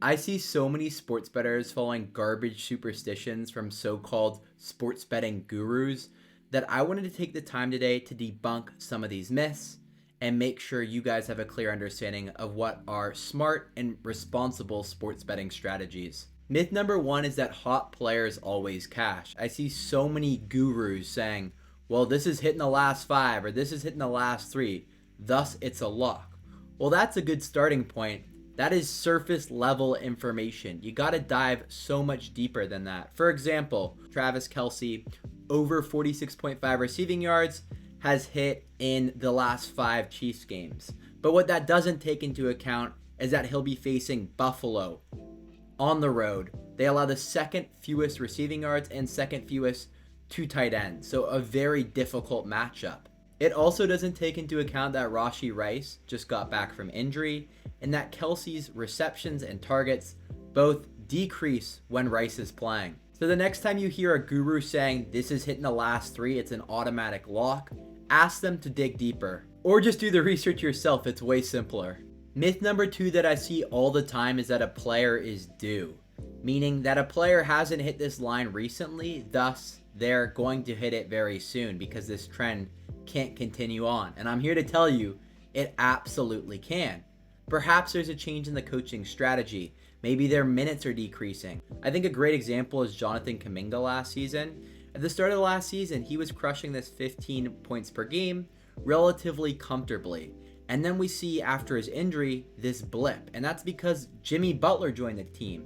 I see so many sports bettors following garbage superstitions from so-called sports betting gurus that I wanted to take the time today to debunk some of these myths and make sure you guys have a clear understanding of what are smart and responsible sports betting strategies. Myth number one is that hot players always cash. I see so many gurus saying, well, this is hitting the last five or this is hitting the last three, thus it's a lock. Well, that's a good starting point. That is surface level information. You got to dive so much deeper than that. For example, Travis Kelce, over 46.5 receiving yards, has hit in the last 5 Chiefs games. But what that doesn't take into account is that he'll be facing Buffalo on the road. They allow the second fewest receiving yards and second fewest to tight ends. So a very difficult matchup. It also doesn't take into account that Rashee Rice just got back from injury and that Kelce's receptions and targets both decrease when Rice is playing. So the next time you hear a guru saying this is hitting the last 3, it's an automatic lock, ask them to dig deeper. Or just do the research yourself, it's way simpler. Myth number 2 that I see all the time is that a player is due. Meaning that a player hasn't hit this line recently, thus they're going to hit it very soon because this trend can't continue on. And I'm here to tell you, it absolutely can. Perhaps there's a change in the coaching strategy. Maybe their minutes are decreasing. I think a great example is Jonathan Kuminga last season. At the start of the last season, he was crushing this 15 points per game relatively comfortably. And then we see after his injury, this blip. And that's because Jimmy Butler joined the team.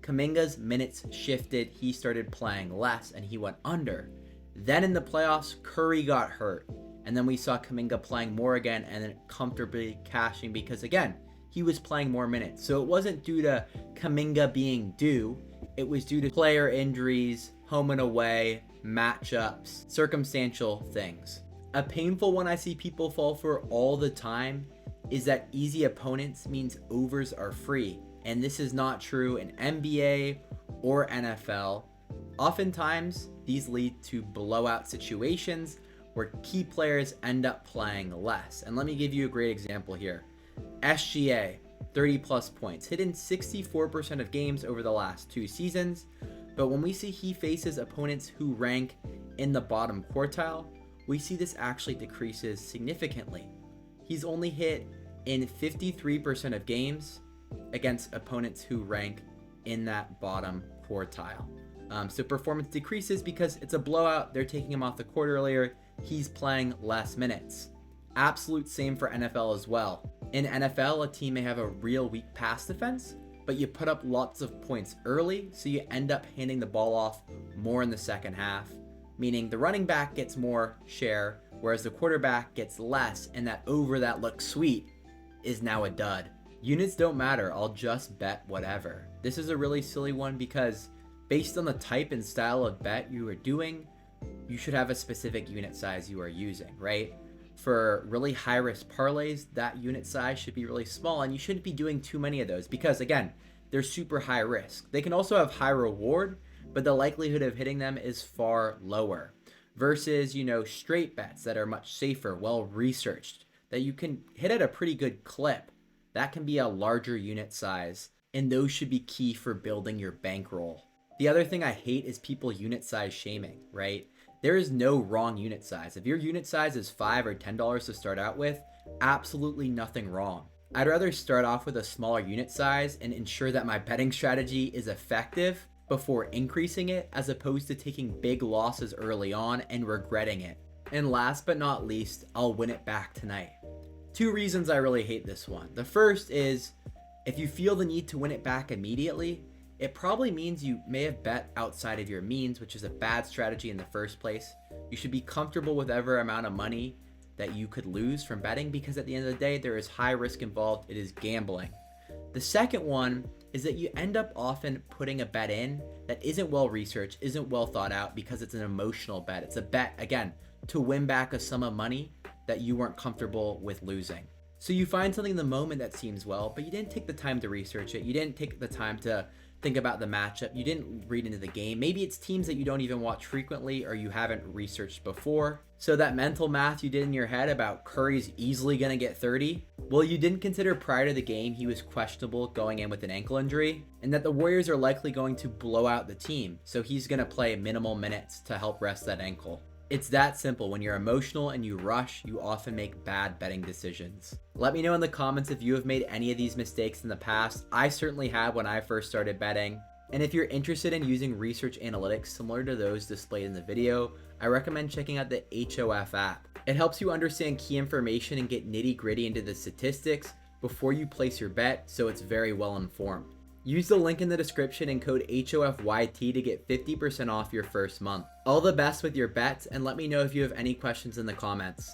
Kuminga's minutes shifted. He started playing less and he went under. Then in the playoffs, Curry got hurt. And then we saw Kuminga playing more again and then comfortably cashing because, again, he was playing more minutes. So it wasn't due to Kuminga being due. It was due to player injuries, home and away, matchups, circumstantial things. A painful one I see people fall for all the time is that easy opponents means overs are free. And this is not true in NBA or NFL. Oftentimes, these lead to blowout situations where key players end up playing less. And let me give you a great example here. SGA, 30 plus points, hit in 64% of games over the last 2 seasons. But when we see he faces opponents who rank in the bottom quartile, we see this actually decreases significantly. He's only hit in 53% of games against opponents who rank in that bottom quartile. So performance decreases because it's a blowout. They're taking him off the court earlier. He's playing less minutes. Absolute same for NFL as well. In NFL, a team may have a real weak pass defense, but you put up lots of points early, so you end up handing the ball off more in the second half, meaning the running back gets more share, whereas the quarterback gets less, and that over that looks sweet is now a dud. Units don't matter, I'll just bet whatever. This is a really silly one because based on the type and style of bet you are doing, you should have a specific unit size you are using, right? For really high risk parlays, that unit size should be really small and you shouldn't be doing too many of those because, again, they're super high risk. They can also have high reward, but the likelihood of hitting them is far lower versus, straight bets that are much safer, well researched, that you can hit at a pretty good clip. That can be a larger unit size, and those should be key for building your bankroll. The other thing I hate is people unit size shaming, right? There is no wrong unit size. If your unit size is $5 or $10 to start out with, absolutely nothing wrong. I'd rather start off with a smaller unit size and ensure that my betting strategy is effective before increasing it, as opposed to taking big losses early on and regretting it. And last but not least, I'll win it back tonight. 2 reasons I really hate this one. The first is, if you feel the need to win it back immediately, it probably means you may have bet outside of your means, which is a bad strategy in the first place. You should be comfortable with whatever amount of money that you could lose from betting because at the end of the day, there is high risk involved. It is gambling. The second one is that you end up often putting a bet in that isn't well researched, isn't well thought out because it's an emotional bet. It's a bet, again, to win back a sum of money that you weren't comfortable with losing. So you find something in the moment that seems well, but you didn't take the time to research it. You didn't take the time to think about the matchup. You didn't read into the game. Maybe it's teams that you don't even watch frequently or you haven't researched before. So that mental math you did in your head about Curry's easily going to get 30, well, you didn't consider prior to the game he was questionable going in with an ankle injury, and that the Warriors are likely going to blow out the team, so he's going to play minimal minutes to help rest that ankle. It's that simple. When you're emotional and you rush, you often make bad betting decisions. Let me know in the comments if you have made any of these mistakes in the past. I certainly have when I first started betting. And if you're interested in using research analytics similar to those displayed in the video, I recommend checking out the HOF app. It helps you understand key information and get nitty-gritty into the statistics before you place your bet, so it's very well informed. Use the link in the description and code HOFYT to get 50% off your first month. All the best with your bets, and let me know if you have any questions in the comments.